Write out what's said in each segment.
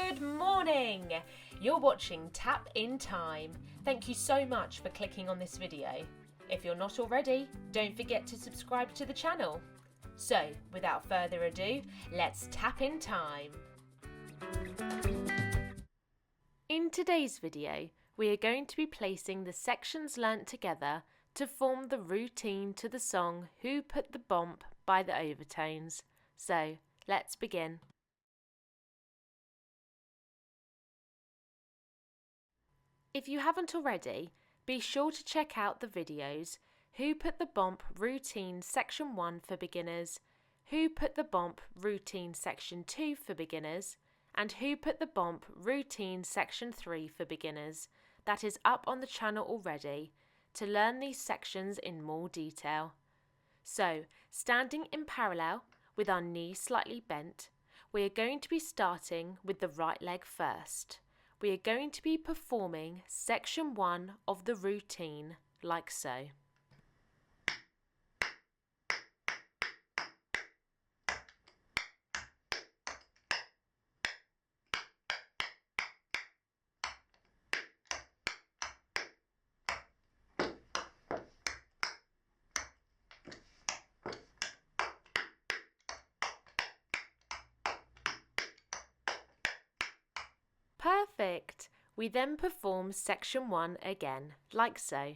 Good morning! You're watching Tap in Time. Thank you so much for clicking on this video. If you're not already, don't forget to subscribe to the channel. So, without further ado, let's tap in time. In today's video, we are going to be placing the sections learnt together to form the routine to the song Who Put The Bomp by the Overtones. So, let's begin. If you haven't already, be sure to check out the videos Who Put The Bomp Routine Section 1 for beginners, Who Put The Bomp Routine Section 2 for beginners, and Who Put The Bomp Routine Section 3 for beginners. That is up on the channel already to learn these sections in more detail. So, standing in parallel with our knees slightly bent, we are going to be starting with the right leg first. We are going to be performing section 1 of the routine like so. Perfect! We then perform section 1 again, like so.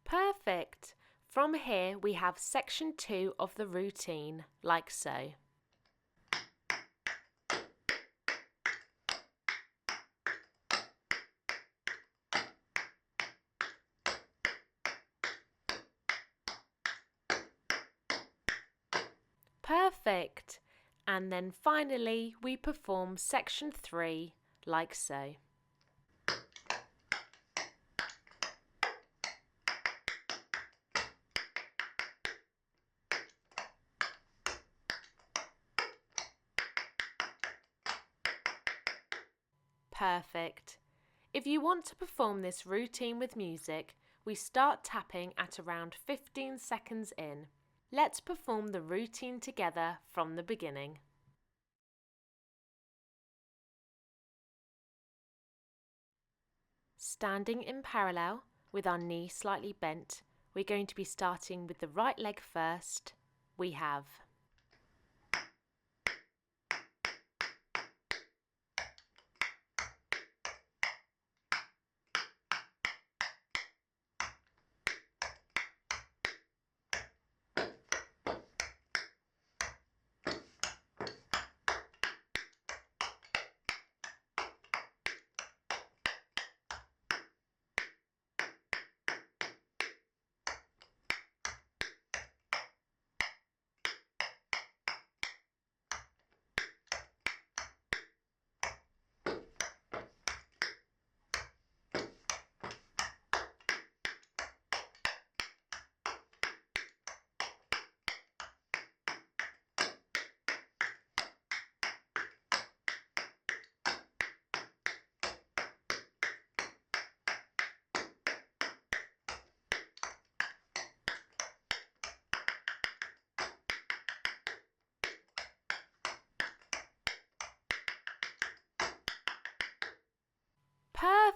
Perfect! From here we have section 2 of the routine, like so. Perfect! And then finally we perform section 3, like so. Perfect. If you want to perform this routine with music, we start tapping at around 15 seconds in. Let's perform the routine together from the beginning. Standing in parallel with our knee slightly bent, we're going to be starting with the right leg first. We have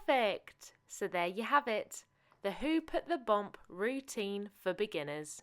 perfect! So there you have it, the Who Put The Bomp routine for beginners.